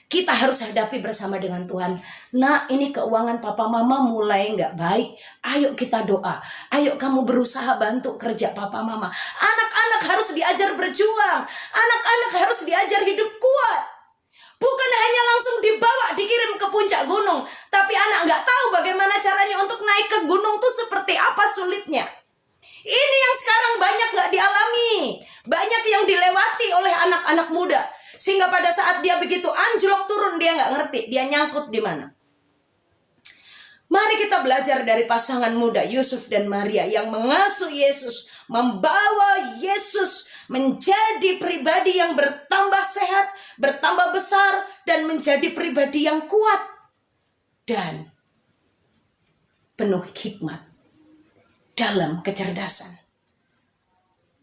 Kita harus hadapi bersama dengan Tuhan. Nah, ini keuangan papa mama mulai nggak baik. Ayo kita doa. Ayo kamu berusaha bantu kerja papa mama. Anak-anak harus diajar berjuang. Anak-anak harus diajar hidup kuat. Bukan hanya langsung dibawa, dikirim ke puncak gunung. Tapi anak nggak tahu bagaimana caranya untuk naik ke gunung tuh seperti apa sulitnya. Ini yang sekarang banyak nggak dialami. Banyak yang dilewati oleh anak-anak muda. Sehingga pada saat dia begitu anjlok turun, dia nggak ngerti dia nyangkut di mana. Mari kita belajar dari pasangan muda Yusuf dan Maria yang mengasuh Yesus, membawa Yesus menjadi pribadi yang bertambah sehat, bertambah besar, dan menjadi pribadi yang kuat dan penuh hikmat dalam kecerdasan.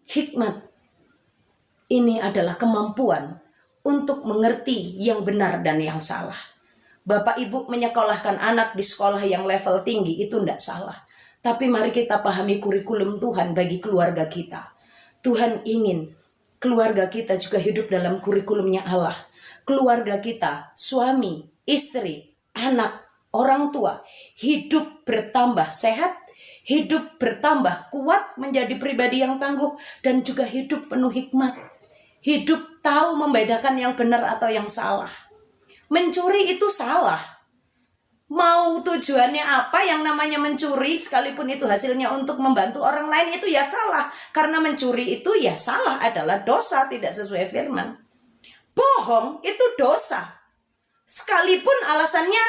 Hikmat ini adalah kemampuan untuk mengerti yang benar dan yang salah. Bapak ibu menyekolahkan anak di sekolah yang level tinggi itu tidak salah. Tapi mari kita pahami kurikulum Tuhan bagi keluarga kita. Tuhan ingin keluarga kita juga hidup dalam kurikulumnya Allah. Keluarga kita, suami, istri, anak, orang tua, hidup bertambah sehat, hidup bertambah kuat menjadi pribadi yang tangguh, dan juga hidup penuh hikmat. Hidup tahu membedakan yang benar atau yang salah. Mencuri itu salah. Mau tujuannya apa, yang namanya mencuri sekalipun itu hasilnya untuk membantu orang lain itu ya salah. Karena mencuri itu ya salah, adalah dosa, tidak sesuai firman. Bohong itu dosa. Sekalipun alasannya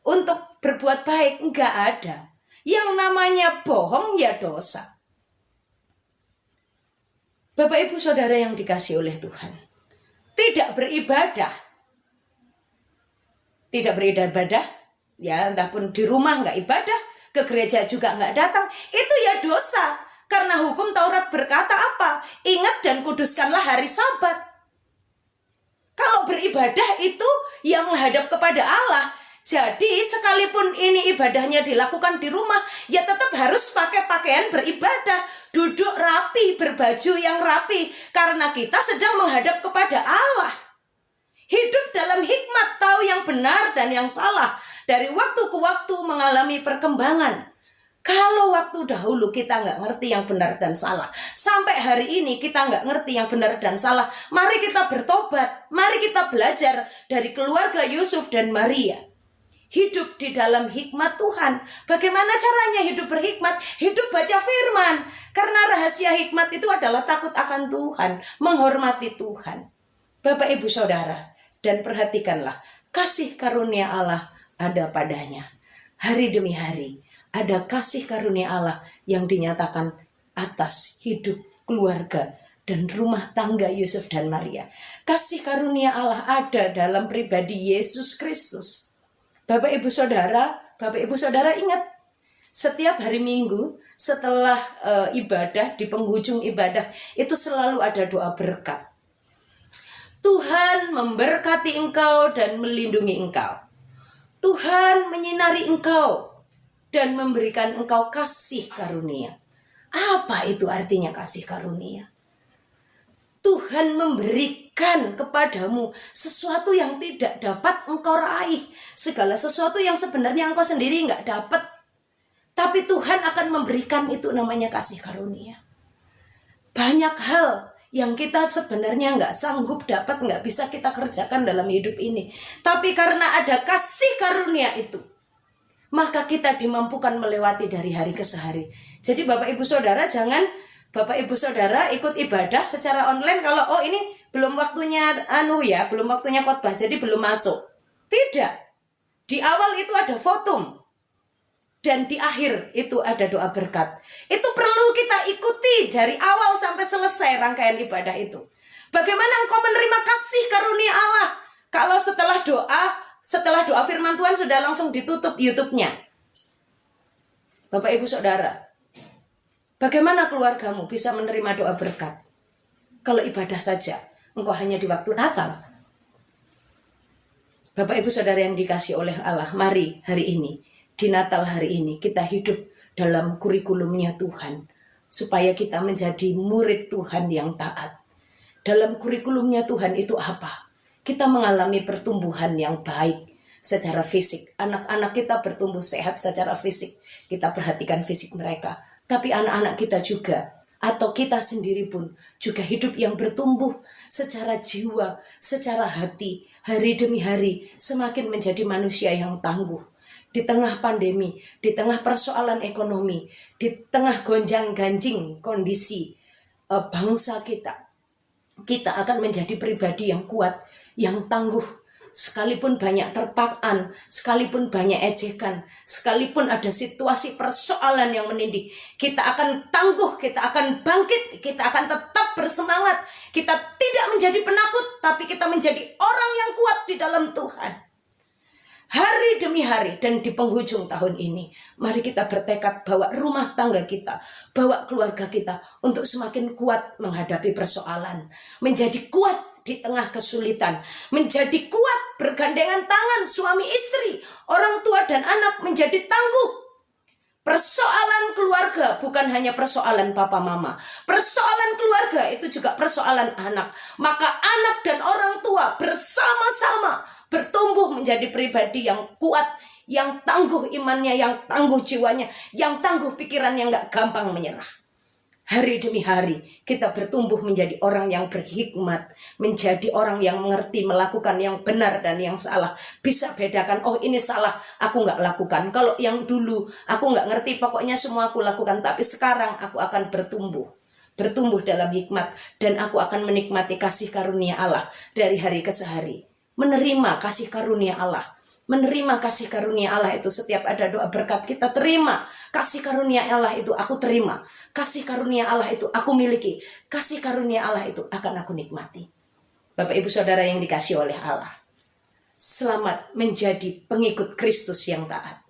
untuk berbuat baik, enggak ada. Yang namanya bohong ya dosa. Bapak ibu saudara yang dikasihi oleh Tuhan, tidak beribadah, ya entah pun di rumah nggak ibadah, ke gereja juga nggak datang, itu ya dosa. Karena hukum Taurat berkata apa? Ingat dan kuduskanlah hari Sabat. Kalau beribadah itu yang menghadap kepada Allah. Jadi sekalipun ini ibadahnya dilakukan di rumah, ya tetap harus pakai pakaian beribadah, duduk rapi, berbaju yang rapi, karena kita sedang menghadap kepada Allah. Hidup dalam hikmat, tahu yang benar dan yang salah, dari waktu ke waktu mengalami perkembangan. Kalau waktu dahulu kita nggak ngerti yang benar dan salah, sampai hari ini kita nggak ngerti yang benar dan salah, mari kita bertobat, mari kita belajar dari keluarga Yusuf dan Maria. Hidup di dalam hikmat Tuhan. Bagaimana caranya hidup berhikmat? Hidup baca firman. Karena rahasia hikmat itu adalah takut akan Tuhan, menghormati Tuhan. Bapak ibu saudara, dan perhatikanlah, kasih karunia Allah ada padanya. Hari demi hari, ada kasih karunia Allah yang dinyatakan atas hidup keluarga dan rumah tangga Yusuf dan Maria. Kasih karunia Allah ada dalam pribadi Yesus Kristus. Bapak ibu saudara ingat, setiap hari Minggu setelah ibadah, di penghujung ibadah itu selalu ada doa berkat. Tuhan memberkati engkau dan melindungi engkau. Tuhan menyinari engkau dan memberikan engkau kasih karunia. Apa itu artinya kasih karunia? Tuhan memberikan kepadamu sesuatu yang tidak dapat engkau raih. Segala sesuatu yang sebenarnya engkau sendiri nggak dapat. Tapi Tuhan akan memberikan, itu namanya kasih karunia. Banyak hal yang kita sebenarnya nggak sanggup dapat, nggak bisa kita kerjakan dalam hidup ini. Tapi karena ada kasih karunia itu, maka kita dimampukan melewati dari hari ke hari. Jadi Bapak Ibu Saudara, jangan Bapak Ibu Saudara ikut ibadah secara online kalau ini belum waktunya belum waktunya khotbah, jadi belum masuk. Tidak. Di awal itu ada votum dan di akhir itu ada doa berkat. Itu perlu kita ikuti dari awal sampai selesai rangkaian ibadah itu. Bagaimana engkau menerima kasih karunia Allah kalau setelah doa firman Tuhan sudah langsung ditutup YouTube-nya? Bapak Ibu Saudara, bagaimana keluargamu bisa menerima doa berkat kalau ibadah saja engkau hanya di waktu Natal? Bapak Ibu Saudara yang dikasihi oleh Allah, mari hari ini, di Natal hari ini, kita hidup dalam kurikulumnya Tuhan, supaya kita menjadi murid Tuhan yang taat. Dalam kurikulumnya Tuhan itu apa? Kita mengalami pertumbuhan yang baik secara fisik. Anak-anak kita bertumbuh sehat secara fisik. Kita perhatikan fisik mereka. Tapi anak-anak kita juga, atau kita sendiri pun juga hidup yang bertumbuh secara jiwa, secara hati, hari demi hari semakin menjadi manusia yang tangguh. Di tengah pandemi, di tengah persoalan ekonomi, di tengah gonjang-ganjing kondisi bangsa kita akan menjadi pribadi yang kuat, yang tangguh. Sekalipun banyak terpaan, sekalipun banyak ejekan, sekalipun ada situasi persoalan yang menindih, kita akan tangguh, kita akan bangkit, kita akan tetap bersemangat. Kita tidak menjadi penakut, tapi kita menjadi orang yang kuat di dalam Tuhan. Hari demi hari dan di penghujung tahun ini, mari kita bertekad bawa rumah tangga kita, bawa keluarga kita untuk semakin kuat menghadapi persoalan, menjadi kuat di tengah kesulitan, menjadi kuat bergandengan tangan suami istri, orang tua dan anak menjadi tangguh. Persoalan keluarga bukan hanya persoalan papa mama. Persoalan keluarga itu juga persoalan anak. Maka anak dan orang tua bersama-sama bertumbuh menjadi pribadi yang kuat, yang tangguh imannya, yang tangguh jiwanya, yang tangguh pikirannya, gak gampang menyerah. Hari demi hari kita bertumbuh menjadi orang yang berhikmat, menjadi orang yang mengerti melakukan yang benar dan yang salah. Bisa bedakan, oh ini salah, aku gak lakukan. Kalau yang dulu aku gak ngerti, pokoknya semua aku lakukan. Tapi sekarang aku akan bertumbuh dalam hikmat, dan aku akan menikmati kasih karunia Allah dari hari ke hari. Menerima kasih karunia Allah. Menerima kasih karunia Allah itu, setiap ada doa berkat kita terima. Kasih karunia Allah itu aku terima. Kasih karunia Allah itu aku miliki. Kasih karunia Allah itu akan aku nikmati. Bapak Ibu Saudara yang dikasihi oleh Allah, selamat menjadi pengikut Kristus yang taat.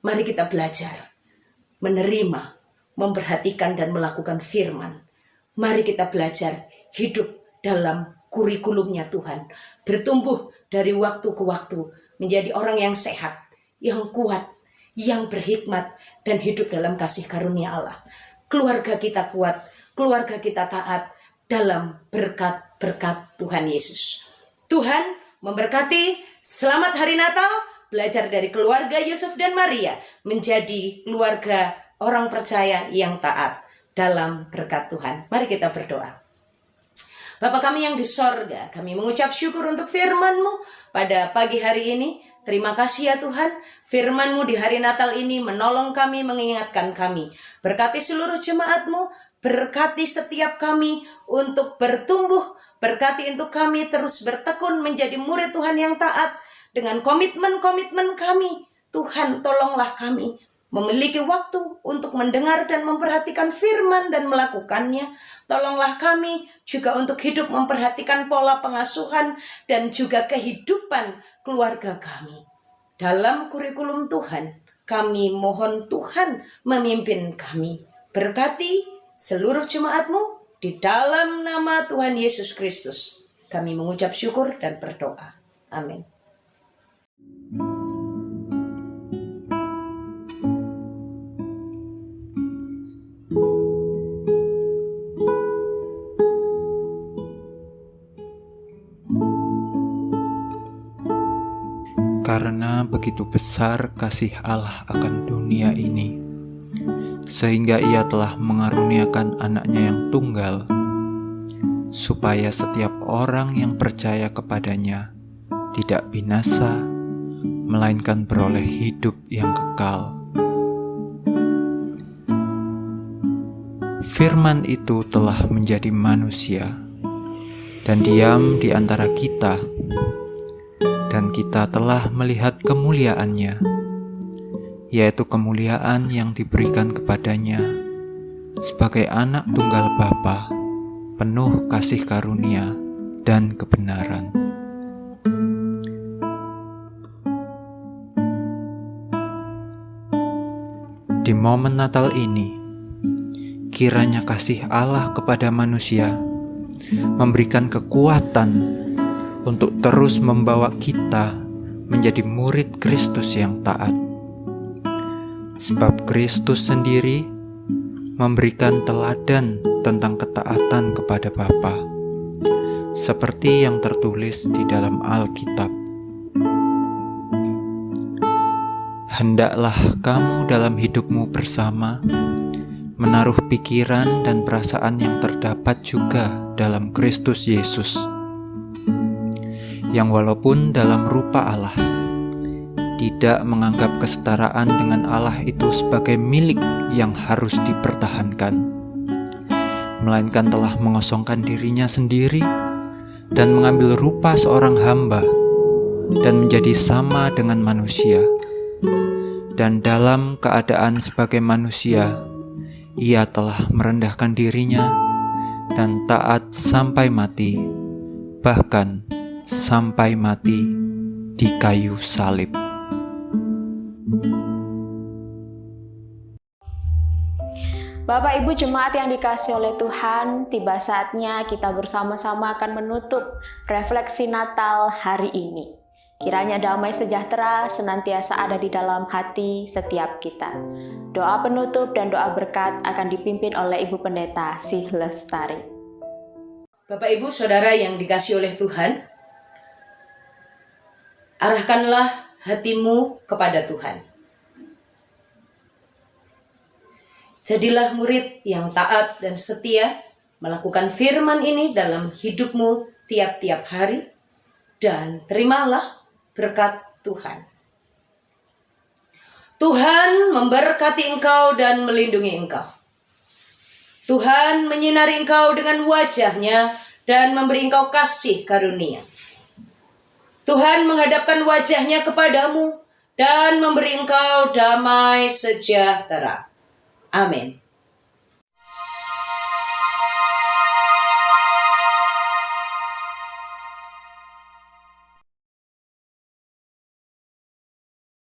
Mari kita belajar menerima, memperhatikan dan melakukan firman. Mari kita belajar hidup dalam kurikulumnya Tuhan. Bertumbuh dari waktu ke waktu menjadi orang yang sehat, yang kuat, yang berhikmat, dan hidup dalam kasih karunia Allah. Keluarga kita kuat, keluarga kita taat dalam berkat-berkat Tuhan Yesus. Tuhan memberkati. Selamat Hari Natal. Belajar dari keluarga Yusuf dan Maria menjadi keluarga orang percaya yang taat dalam berkat Tuhan. Mari kita berdoa. Bapa kami yang di sorga, kami mengucap syukur untuk firman-Mu pada pagi hari ini. Terima kasih ya Tuhan, firman-Mu di hari Natal ini menolong kami, mengingatkan kami. Berkati seluruh jemaat-Mu, berkati setiap kami untuk bertumbuh, berkati untuk kami terus bertekun menjadi murid Tuhan yang taat dengan komitmen-komitmen kami. Tuhan, tolonglah kami memiliki waktu untuk mendengar dan memperhatikan firman dan melakukannya. Tolonglah kami juga untuk hidup memperhatikan pola pengasuhan dan juga kehidupan keluarga kami. Dalam kurikulum Tuhan, kami mohon Tuhan memimpin kami. Berkati seluruh jemaat-Mu di dalam nama Tuhan Yesus Kristus. Kami mengucap syukur dan berdoa. Amin. Karena begitu besar kasih Allah akan dunia ini, sehingga Ia telah mengaruniakan anaknya yang tunggal, supaya setiap orang yang percaya kepadanya tidak binasa, melainkan beroleh hidup yang kekal. Firman itu telah menjadi manusia dan diam di antara kita, dan kita telah melihat kemuliaannya, yaitu kemuliaan yang diberikan kepadanya sebagai anak tunggal Bapa, penuh kasih karunia dan kebenaran. Di momen Natal ini, kiranya kasih Allah kepada manusia memberikan kekuatan untuk terus membawa kita menjadi murid Kristus yang taat. Sebab Kristus sendiri memberikan teladan tentang ketaatan kepada Bapa, seperti yang tertulis di dalam Alkitab. Hendaklah kamu dalam hidupmu bersama menaruh pikiran dan perasaan yang terdapat juga dalam Kristus Yesus, yang walaupun dalam rupa Allah, tidak menganggap kesetaraan dengan Allah itu sebagai milik yang harus dipertahankan, melainkan telah mengosongkan dirinya sendiri dan mengambil rupa seorang hamba dan menjadi sama dengan manusia. Dan dalam keadaan sebagai manusia, ia telah merendahkan dirinya dan taat sampai mati, bahkan sampai mati di kayu salib. Bapak Ibu jemaat yang dikasihi oleh Tuhan, tiba saatnya kita bersama-sama akan menutup refleksi Natal hari ini. Kiranya damai sejahtera senantiasa ada di dalam hati setiap kita. Doa penutup dan doa berkat akan dipimpin oleh Ibu Pendeta Sih Lestari. Bapak Ibu Saudara yang dikasihi oleh Tuhan, arahkanlah hatimu kepada Tuhan. Jadilah murid yang taat dan setia, melakukan firman ini dalam hidupmu tiap-tiap hari, dan terimalah berkat Tuhan. Tuhan memberkati engkau dan melindungi engkau. Tuhan menyinari engkau dengan wajah-Nya dan memberi engkau kasih karunia. Tuhan menghadapkan wajah-Nya kepadamu dan memberi engkau damai sejahtera. Amin.